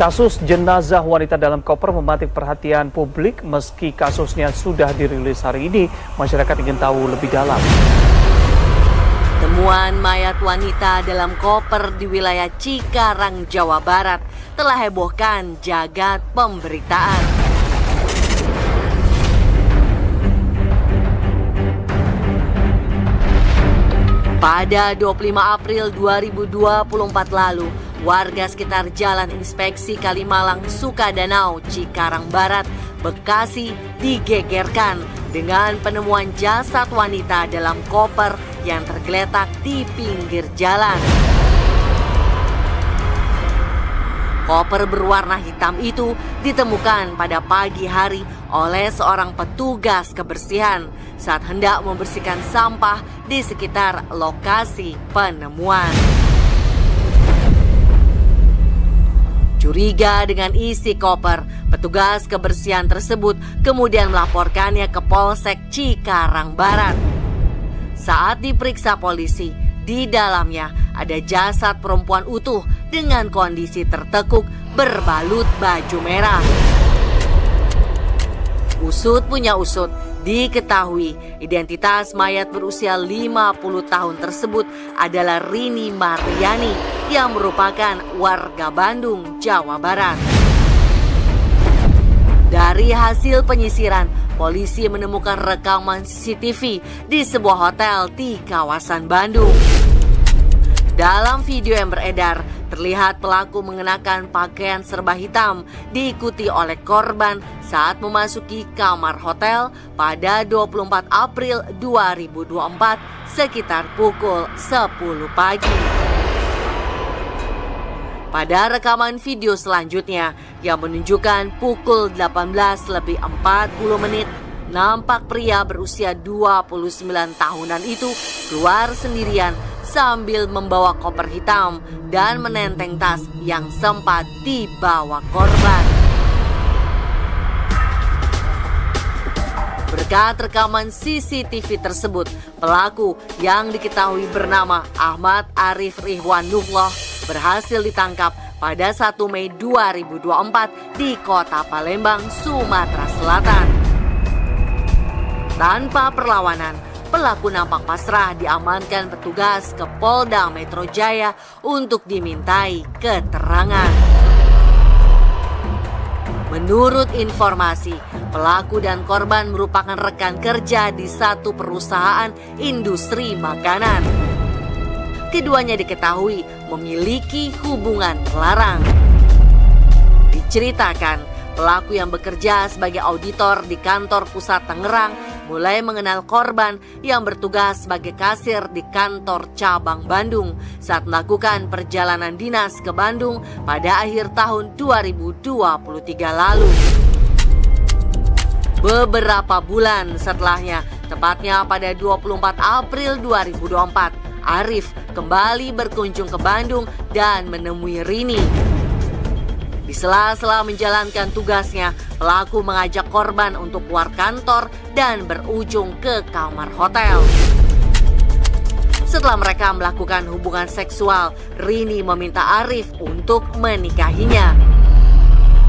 Kasus jenazah wanita dalam koper mematik perhatian publik. Meski kasusnya sudah dirilis hari ini, masyarakat ingin tahu lebih dalam. Temuan mayat wanita dalam koper di wilayah Cikarang, Jawa Barat telah hebohkan jagat pemberitaan. Pada 25 April 2024 lalu, warga sekitar Jalan Inspeksi Kalimalang, Sukadanau, Cikarang Barat, Bekasi digegerkan dengan penemuan jasad wanita dalam koper yang tergeletak di pinggir jalan. Koper berwarna hitam itu ditemukan pada pagi hari oleh seorang petugas kebersihan saat hendak membersihkan sampah di sekitar lokasi penemuan. Curiga dengan isi koper, petugas kebersihan tersebut kemudian melaporkannya ke Polsek Cikarang Barat. Saat diperiksa polisi, di dalamnya ada jasad perempuan utuh dengan kondisi tertekuk berbalut baju merah. Usut punya usut, diketahui identitas mayat berusia 50 tahun tersebut adalah Rini Mariani yang merupakan warga Bandung, Jawa Barat. Dari hasil penyisiran, polisi menemukan rekaman CCTV di sebuah hotel di kawasan Bandung. Dalam video yang beredar, terlihat pelaku mengenakan pakaian serba hitam diikuti oleh korban saat memasuki kamar hotel pada 24 April 2024 sekitar pukul 10 pagi. Pada rekaman video selanjutnya yang menunjukkan pukul 18:40 nampak pria berusia 29 tahunan itu keluar sendirian sambil membawa koper hitam dan menenteng tas yang sempat dibawa korban. Berkat rekaman CCTV tersebut, pelaku yang diketahui bernama Ahmad Arif Ridwanullah berhasil ditangkap pada 1 Mei 2024 di Kota Palembang, Sumatera Selatan. Tanpa perlawanan, pelaku nampak pasrah diamankan petugas ke Polda Metro Jaya untuk dimintai keterangan. Menurut informasi, pelaku dan korban merupakan rekan kerja di satu perusahaan industri makanan. Keduanya diketahui memiliki hubungan larang. Diceritakan, pelaku yang bekerja sebagai auditor di kantor pusat Tangerang mulai mengenal korban yang bertugas sebagai kasir di kantor cabang Bandung saat melakukan perjalanan dinas ke Bandung pada akhir tahun 2023 lalu. Beberapa bulan setelahnya, tepatnya pada 24 April 2024, Arif kembali berkunjung ke Bandung dan menemui Rini. Di sela-sela menjalankan tugasnya, pelaku mengajak korban untuk keluar kantor dan berujung ke kamar hotel. Setelah mereka melakukan hubungan seksual, Rini meminta Arif untuk menikahinya.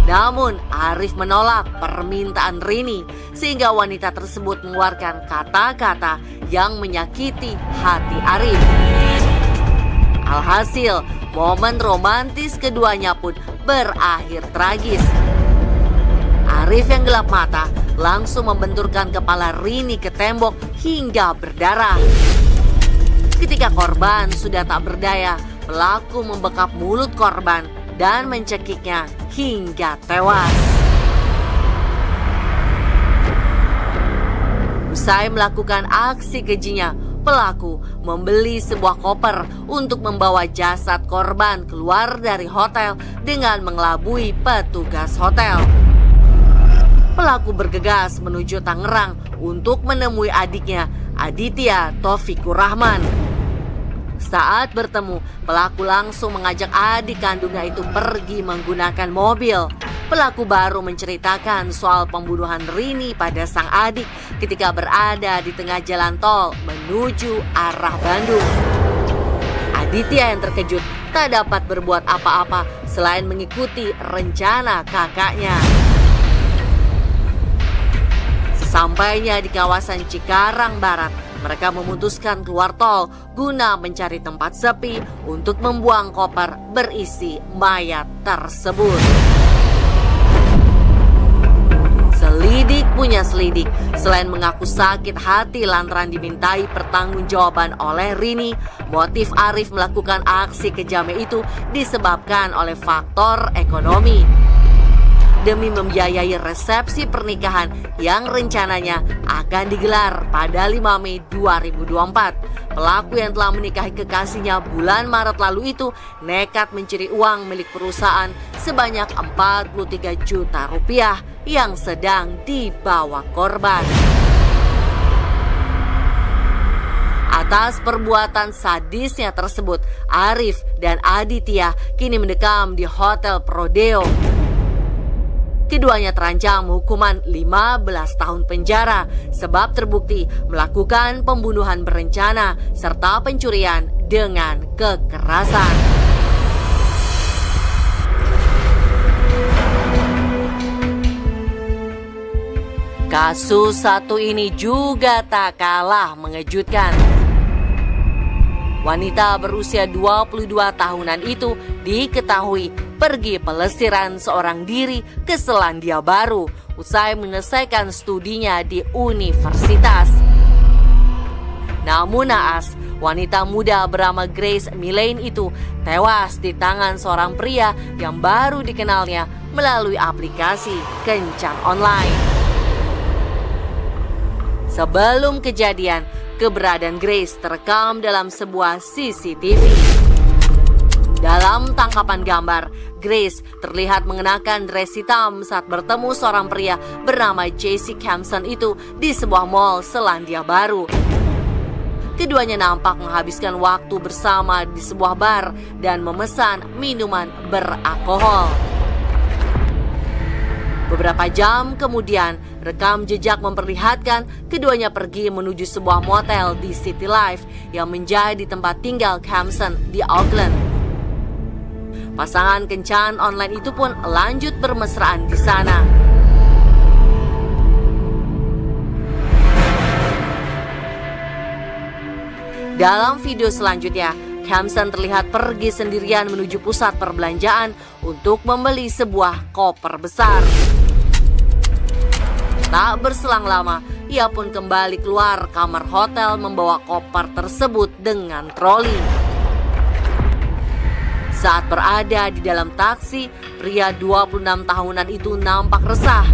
Namun Arif menolak permintaan Rini sehingga wanita tersebut mengeluarkan kata-kata yang menyakiti hati Arif. Alhasil, momen romantis keduanya pun berakhir tragis. Arif yang gelap mata langsung membenturkan kepala Rini ke tembok hingga berdarah. Ketika korban sudah tak berdaya, pelaku membekap mulut korban dan mencekiknya hingga tewas. Usai melakukan aksi kejinya, pelaku membeli sebuah koper untuk membawa jasad korban keluar dari hotel dengan mengelabui petugas hotel. Pelaku bergegas menuju Tangerang untuk menemui adiknya, Aditya Taufikur Rahman. Saat bertemu, pelaku langsung mengajak adik kandungnya itu pergi menggunakan mobil. Pelaku baru menceritakan soal pembunuhan Rini pada sang adik ketika berada di tengah jalan tol menuju arah Bandung. Aditya yang terkejut tak dapat berbuat apa-apa selain mengikuti rencana kakaknya. Sesampainya di kawasan Cikarang Barat, mereka memutuskan keluar tol guna mencari tempat sepi untuk membuang koper berisi mayat tersebut. Selidik punya selidik. Selain mengaku sakit hati lantaran dimintai pertanggungjawaban oleh Rini, motif Arif melakukan aksi kejamnya itu disebabkan oleh faktor ekonomi. Demi membiayai resepsi pernikahan yang rencananya akan digelar pada 5 Mei 2024. Pelaku yang telah menikahi kekasihnya bulan Maret lalu itu nekat mencuri uang milik perusahaan sebanyak 43 juta rupiah yang sedang dibawa korban. Atas perbuatan sadisnya tersebut, Arif dan Aditya kini mendekam di Hotel Prodeo. Keduanya terancam hukuman 15 tahun penjara sebab terbukti melakukan pembunuhan berencana serta pencurian dengan kekerasan. Kasus satu ini juga tak kalah mengejutkan. Wanita berusia 22 tahunan itu diketahui pergi pelesiran seorang diri ke Selandia Baru usai menyelesaikan studinya di universitas. Namun naas, wanita muda bernama Grace Milane itu tewas di tangan seorang pria yang baru dikenalnya melalui aplikasi kencan online. Sebelum kejadian, keberadaan Grace terekam dalam sebuah CCTV. Dalam tangkapan gambar, Grace terlihat mengenakan dress hitam saat bertemu seorang pria bernama Jesse Campson itu di sebuah mall Selandia Baru. Keduanya nampak menghabiskan waktu bersama di sebuah bar dan memesan minuman beralkohol. Beberapa jam kemudian, rekam jejak memperlihatkan keduanya pergi menuju sebuah motel di City Life yang menjadi tempat tinggal Campson di Auckland. Pasangan kencan online itu pun lanjut bermesraan di sana. Dalam video selanjutnya, Campson terlihat pergi sendirian menuju pusat perbelanjaan untuk membeli sebuah koper besar. Tak berselang lama, ia pun kembali keluar kamar hotel membawa koper tersebut dengan troli. Saat berada di dalam taksi, pria 26 tahunan itu nampak resah.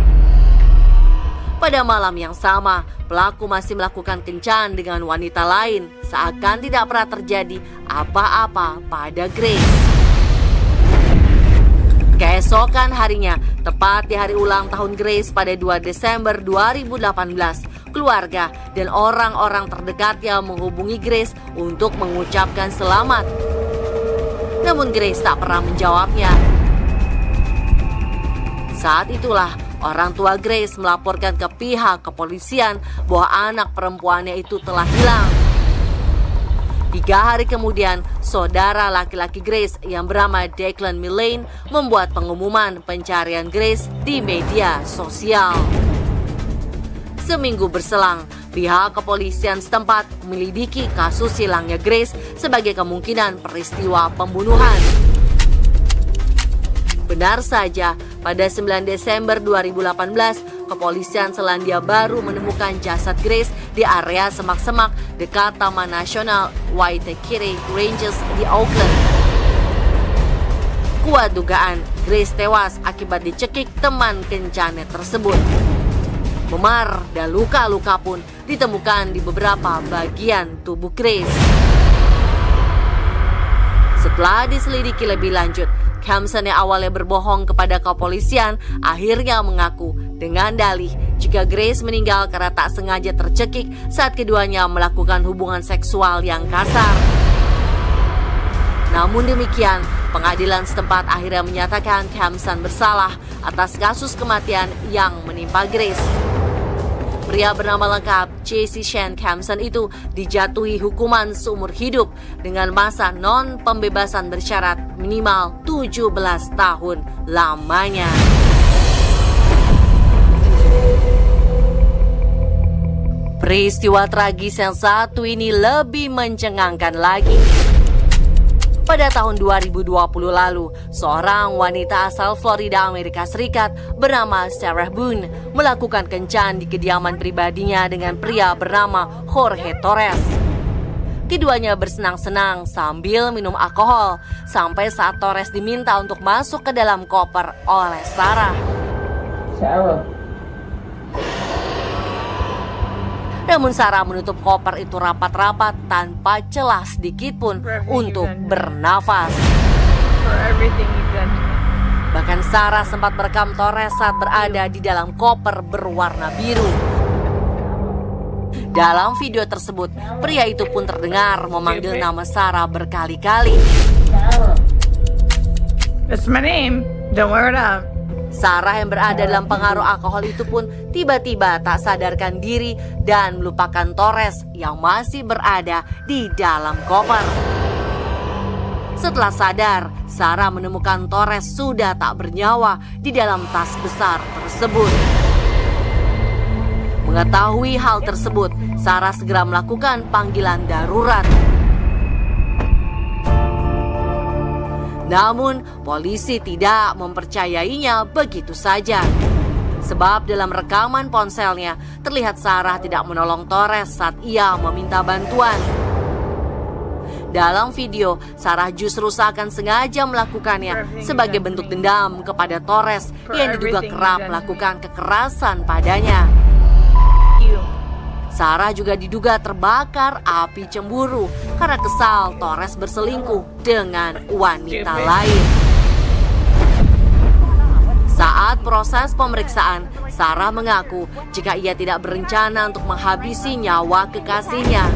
Pada malam yang sama, pelaku masih melakukan kencan dengan wanita lain, seakan tidak pernah terjadi apa-apa pada Grace. Keesokan harinya, tepat di hari ulang tahun Grace pada 2 Desember 2018, keluarga dan orang-orang terdekatnya menghubungi Grace untuk mengucapkan selamat. Namun Grace tak pernah menjawabnya. Saat itulah orang tua Grace melaporkan ke pihak kepolisian bahwa anak perempuannya itu telah hilang. 3 hari kemudian, saudara laki-laki Grace yang bernama Declan Milane membuat pengumuman pencarian Grace di media sosial. Seminggu berselang, pihak kepolisian setempat menyelidiki kasus hilangnya Grace sebagai kemungkinan peristiwa pembunuhan. Benar saja, pada 9 Desember 2018, kepolisian Selandia Baru menemukan jasad Grace di area semak-semak dekat Taman Nasional Waitakere Ranges di Auckland. Kuat dugaan Grace tewas akibat dicekik teman kencannya tersebut. Memar dan luka-luka pun ditemukan di beberapa bagian tubuh Grace. Setelah diselidiki lebih lanjut, Campson yang awalnya berbohong kepada kepolisian akhirnya mengaku dengan dalih jika Grace meninggal karena tak sengaja tercekik saat keduanya melakukan hubungan seksual yang kasar. Namun demikian, pengadilan setempat akhirnya menyatakan Campson bersalah atas kasus kematian yang menimpa Grace. Pria bernama lengkap Jesse Shane Campson itu dijatuhi hukuman seumur hidup dengan masa non-pembebasan bersyarat minimal 17 tahun lamanya. Peristiwa tragis yang satu ini lebih mencengangkan lagi. Pada tahun 2020 lalu, seorang wanita asal Florida, Amerika Serikat bernama Sarah Boone melakukan kencan di kediaman pribadinya dengan pria bernama Jorge Torres. Keduanya bersenang-senang sambil minum alkohol sampai saat Torres diminta untuk masuk ke dalam koper oleh Sarah. Namun Sarah menutup koper itu rapat-rapat tanpa celah sedikit pun untuk bernafas. Bahkan Sarah sempat merekam Torres saat berada di dalam koper berwarna biru. Dalam video tersebut, pria itu pun terdengar memanggil nama Sarah berkali-kali. That's my name. Don't wear it up. Sarah yang berada dalam pengaruh alkohol itu pun tiba-tiba tak sadarkan diri dan melupakan Torres yang masih berada di dalam koper. Setelah sadar, Sarah menemukan Torres sudah tak bernyawa di dalam tas besar tersebut. Mengetahui hal tersebut, Sarah segera melakukan panggilan darurat. Namun, polisi tidak mempercayainya begitu saja. Sebab dalam rekaman ponselnya, terlihat Sarah tidak menolong Torres saat ia meminta bantuan. Dalam video, Sarah justru seakan sengaja melakukannya sebagai bentuk dendam kepada Torres yang diduga kerap melakukan kekerasan padanya. Sarah juga diduga terbakar api cemburu karena kesal Torres berselingkuh dengan wanita lain. Saat proses pemeriksaan, Sarah mengaku jika ia tidak berencana untuk menghabisi nyawa kekasihnya.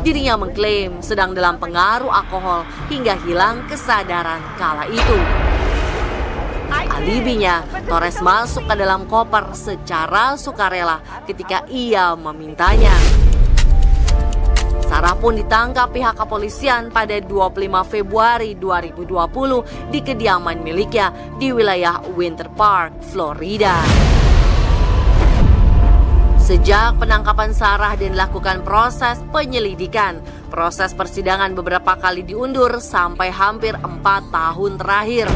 Dirinya mengklaim sedang dalam pengaruh alkohol hingga hilang kesadaran kala itu. Alibinya, Torres masuk ke dalam koper secara sukarela ketika ia memintanya. Sarah pun ditangkap pihak kepolisian pada 25 Februari 2020 di kediaman miliknya di wilayah Winter Park, Florida. Sejak penangkapan Sarah dan dilakukan proses penyelidikan, proses persidangan beberapa kali diundur sampai hampir 4 tahun terakhir.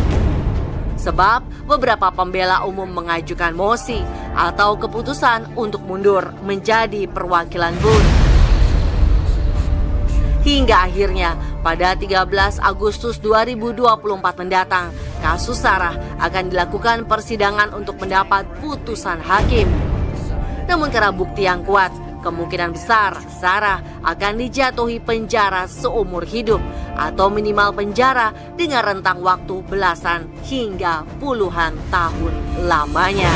Sebab beberapa pembela umum mengajukan mosi atau keputusan untuk mundur menjadi perwakilan Boone. Hingga akhirnya pada 13 Agustus 2024 mendatang, kasus Sarah akan dilakukan persidangan untuk mendapat putusan hakim. Namun karena bukti yang kuat, kemungkinan besar Sarah akan dijatuhi penjara seumur hidup atau minimal penjara dengan rentang waktu belasan hingga puluhan tahun lamanya.